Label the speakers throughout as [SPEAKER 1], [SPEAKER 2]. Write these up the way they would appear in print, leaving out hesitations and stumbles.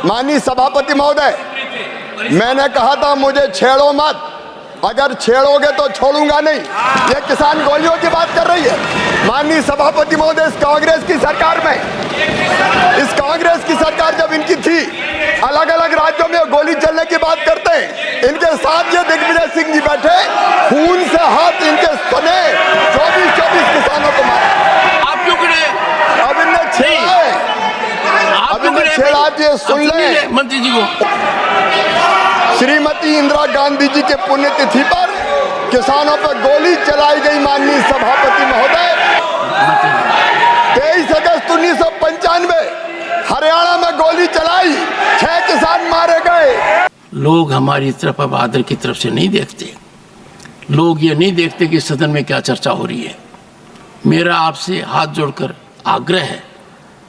[SPEAKER 1] माननीय सभापति महोदय, मैंने कहा था मुझे छेड़ो मत, अगर छेड़ोगे तो छोड़ूंगा नहीं। ये किसान गोलियों की बात कर रही है। माननीय सभापति महोदय, इस कांग्रेस की सरकार में, इस कांग्रेस की सरकार जब इनकी थी, अलग अलग राज्यों में गोली चलने की बात करते हैं। इनके साथ ये दिग्विजय सिंह जी बैठे, खून से हाथ इनके सने 24 किसानों को मारा।
[SPEAKER 2] आप क्यों करे?
[SPEAKER 1] अब इनने छेड़ा है, अब इनने छेड़ा दिए। सुन ले
[SPEAKER 2] मंत्री जी को।
[SPEAKER 1] श्रीमती इंदिरा गांधी जी के पुण्यतिथि पर किसानों पर गोली चलाई गई। माननीय सभापति महोदय, 23 अगस्त 1995 हरियाणा में गोली चलाई, 6 किसान मारे गए।
[SPEAKER 2] लोग हमारी तरफ अब आदर की तरफ से नहीं देखते। लोग ये नहीं देखते कि सदन में क्या चर्चा हो रही है। मेरा आपसे हाथ जोड़कर आग्रह है,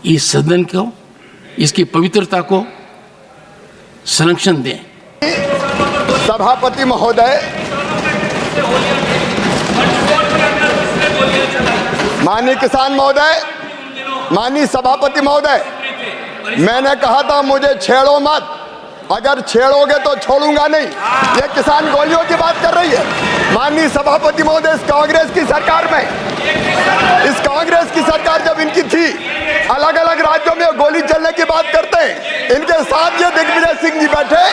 [SPEAKER 2] इस सदन को, इसकी पवित्रता को संरक्षण दें।
[SPEAKER 1] सभापति महोदय, माननीय किसान महोदय, माननीय सभापति महोदय, मैंने कहा था मुझे छेड़ो मत, अगर छेड़ोगे तो छोड़ूंगा नहीं। ये किसान गोलियों की बात कर रही है। माननीय सभापति महोदय, इस कांग्रेस की सरकार में, इस कांग्रेस की सरकार जब इनकी थी, अलग अलग राज्यों में गोली चलने की बात करते हैं। इनके साथ ये दिग्विजय सिंह जी बैठे,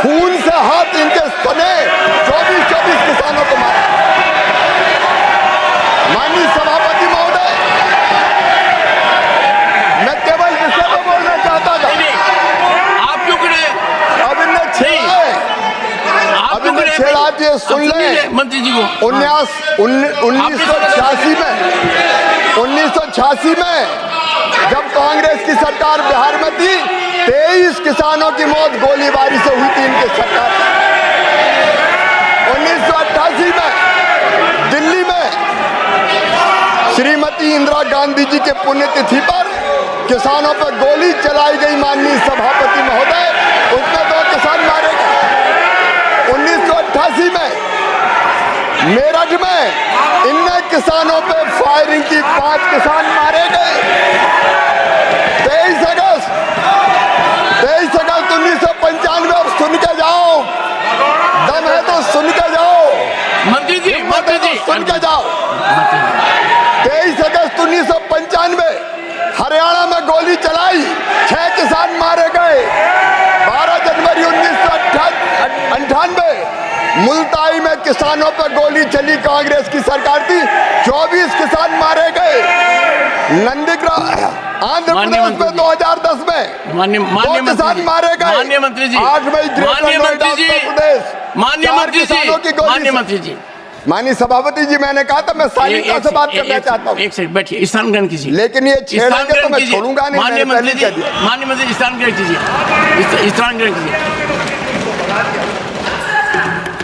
[SPEAKER 1] खून से हाथ इनके सने 24 किसानों को मारा। माननीय सभापति महोदय, मैं केवल विषय को बोलना चाहता था।
[SPEAKER 2] आप क्यों करे?
[SPEAKER 1] अब इनने छेड़ा है, अब इनने छेड़ा दिए। सुन ले
[SPEAKER 2] मंत्री जी को।
[SPEAKER 1] 1986 में जब कांग्रेस की सरकार बिहार में थी, 23 किसानों की मौत गोलीबारी से हुई थी इनकी सरकार। 1988 में दिल्ली में श्रीमती इंदिरा गांधी जी के पुण्यतिथि पर किसानों पर गोली चलाई गई। माननीय सभापति महोदय, उसमें 2 किसान मारे गए। 1988 में मेरठ में इनने किसानों पे फायरिंग की, 5 किसान मारे गए। 23 अगस्त 1995, अब सुन के जाओ, दम है तो सुन के जाओ।
[SPEAKER 2] मंत्री जी,
[SPEAKER 1] सुन के जाओ। 23 अगस्त 1995 हरियाणा में गोली चलाई, 6 किसान मारे गए। 12 जनवरी 1998 मुल्ताई में किसानों पर गोली चली, कांग्रेस की सरकार थी, 24 किसान मारे गए। नंदीग्राम आंध्र प्रदेश में 2010 में 2 किसान मारे गए। 8 मई ग्रेटर नोएडा उत्तर प्रदेश, 4 किसानों की गोली। माननीय सभापति जी, मैंने कहा था मैं शालीनता से बात करना चाहता हूँ।
[SPEAKER 2] एक सेकंड बैठिए, स्थान ग्रहण कीजिए।
[SPEAKER 1] लेकिन ये छेड़ेंगे तो मैं छोड़ूंगा नहीं।
[SPEAKER 2] माननीय मंत्री जी, स्थान ग्रहण कीजिए, स्थान ग्रहण कीजिए।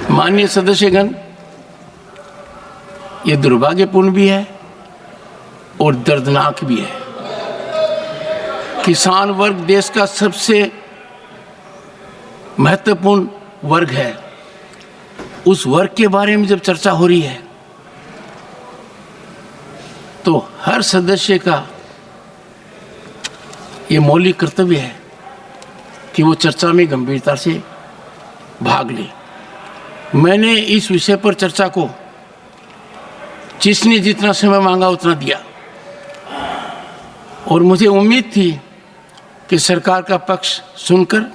[SPEAKER 2] माननीय सदस्यगण, ये दुर्भाग्यपूर्ण भी है और दर्दनाक भी है। किसान वर्ग देश का सबसे महत्वपूर्ण वर्ग है। उस वर्ग के बारे में जब चर्चा हो रही है तो हर सदस्य का ये मौलिक कर्तव्य है कि वो चर्चा में गंभीरता से भाग ले। मैंने इस विषय पर चर्चा को जिसने जितना समय मांगा उतना दिया और मुझे उम्मीद थी कि सरकार का पक्ष सुनकर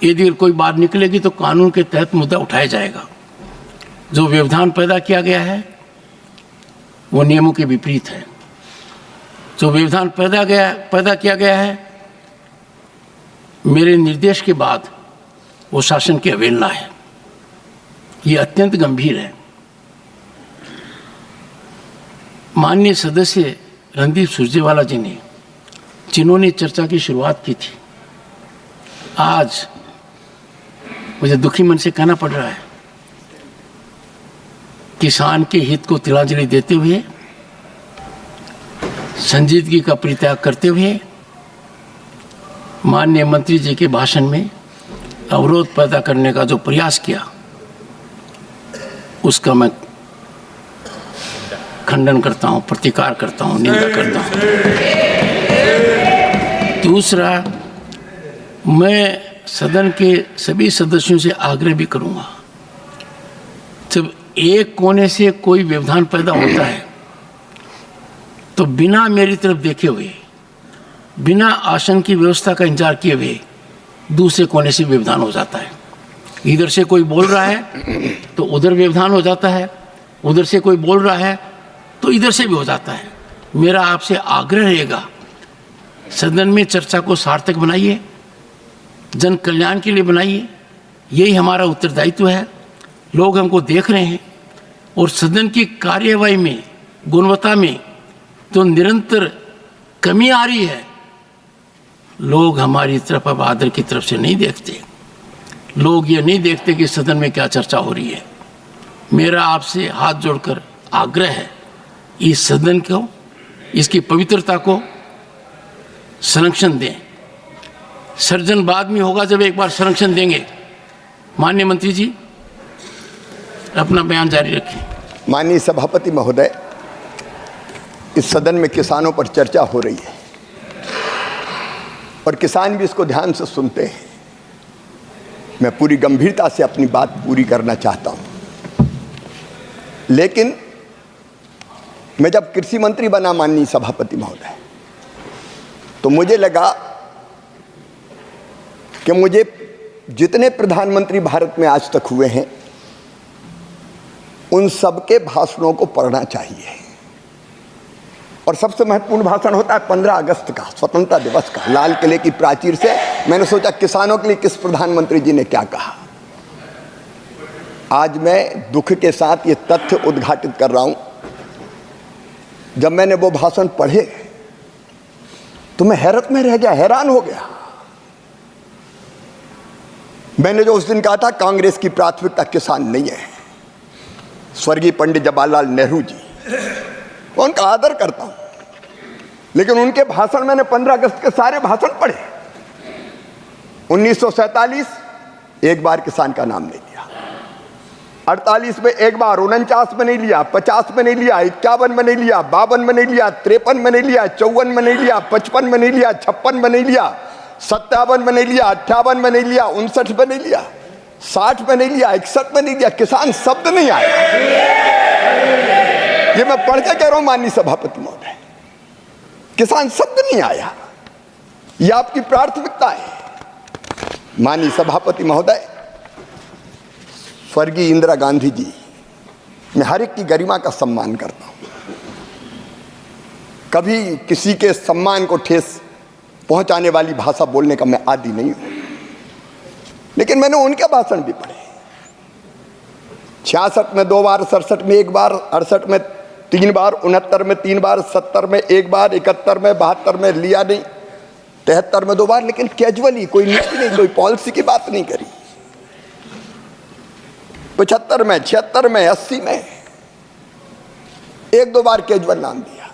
[SPEAKER 2] यदि कोई बात निकलेगी तो कानून के तहत मुद्दा उठाया जाएगा। जो व्यवधान पैदा किया गया है वो नियमों के विपरीत है। जो व्यवधान पैदा किया गया है मेरे निर्देश के बाद वो शासन की अवहेलना है। ये अत्यंत गंभीर है। माननीय सदस्य रणदीप सुरजेवाला जी ने, जिन्होंने चर्चा की शुरुआत की थी, आज मुझे दुखी मन से कहना पड़ रहा है, किसान के हित को तिलांजलि देते हुए, संजीदगी का परित्याग करते हुए माननीय मंत्री जी के भाषण में अवरोध पैदा करने का जो प्रयास किया उसका मैं खंडन करता हूं, प्रतिकार करता हूं, निंदा करता हूं। दूसरा, मैं सदन के सभी सदस्यों से आग्रह भी करूंगा, जब एक कोने से कोई व्यवधान पैदा होता है तो बिना मेरी तरफ देखे हुए, बिना आसन की व्यवस्था का इंतजार किए हुए दूसरे कोने से व्यवधान हो जाता है। इधर से कोई बोल रहा है तो उधर व्यवधान हो जाता है, उधर से कोई बोल रहा है तो इधर से भी हो जाता है। मेरा आपसे आग्रह रहेगा, सदन में चर्चा को सार्थक बनाइए, जन कल्याण के लिए बनाइए, यही हमारा उत्तरदायित्व है। लोग हमको देख रहे हैं और सदन की कार्यवाही में, गुणवत्ता में तो निरंतर कमी आ रही है। लोग हमारी तरफ अब आदर की तरफ से नहीं देखते, लोग ये नहीं देखते कि सदन में क्या चर्चा हो रही है। मेरा आपसे हाथ जोड़कर आग्रह है, इस सदन को, इसकी पवित्रता को संरक्षण दें। सर्जन बाद में होगा जब एक बार संरक्षण देंगे। माननीय मंत्री जी अपना बयान जारी रखें।
[SPEAKER 1] माननीय सभापति महोदय, इस सदन में किसानों पर चर्चा हो रही है और किसान भी इसको ध्यान से सुनते हैं। मैं पूरी गंभीरता से अपनी बात पूरी करना चाहता हूं, लेकिन मैं जब कृषि मंत्री बना माननीय सभापति महोदय, तो मुझे लगा कि मुझे जितने प्रधानमंत्री भारत में आज तक हुए हैं उन सबके भाषणों को पढ़ना चाहिए। और सबसे महत्वपूर्ण भाषण होता है 15 अगस्त का, स्वतंत्रता दिवस का, लाल किले की प्राचीर से। मैंने सोचा किसानों के लिए किस प्रधानमंत्री जी ने क्या कहा। आज मैं दुख के साथ ये तथ्य उद्घाटित कर रहा हूं, जब मैंने वो भाषण पढ़े तो मैं हैरत में रह गया, हैरान हो गया। मैंने जो उस दिन कहा था कांग्रेस की प्राथमिकता किसान नहीं है, स्वर्गीय पंडित जवाहरलाल नेहरू जी, उनका आदर करता हूं, लेकिन उनके भाषण मैंने 15 अगस्त के सारे भाषण पढ़े। 1947 एक बार किसान का नाम नहीं लिया, 48 में एक बार, 49 में नहीं लिया, 50 में नहीं लिया, 51 में नहीं लिया, 52 में नहीं लिया, 53 में नहीं लिया, 54 में नहीं लिया, 55 में नहीं लिया, 56 में नहीं लिया, 57 में नहीं लिया, 58 में नहीं लिया, 59 में नहीं लिया, 60 में नहीं लिया, 61 में नहीं लिया। किसान शब्द नहीं आया। ये मैं पढ़ के कह रहा हूं माननीय सभापति महोदय, किसान शब्द नहीं आया। ये आपकी प्राथमिकता है। माननीय सभापति महोदय, स्वर्गीय इंदिरा गांधी जी, मैं हर एक की गरिमा का सम्मान करता हूं, कभी किसी के सम्मान को ठेस पहुंचाने वाली भाषा बोलने का मैं आदी नहीं हूं, लेकिन मैंने उनके भाषण भी पढ़े। 66 में 2 बार, 67 में 1 बार, 68 में 3 बार, 69 में 3 बार, 70 में 1 बार, 71 में, 72 में लिया नहीं, 73 में 2 बार, लेकिन कैजुअली, कोई नीति नहीं, कोई पॉलिसी की बात नहीं करी। 75 में, 76 में, 80 में 1-2 बार कैजुअल नाम दिया।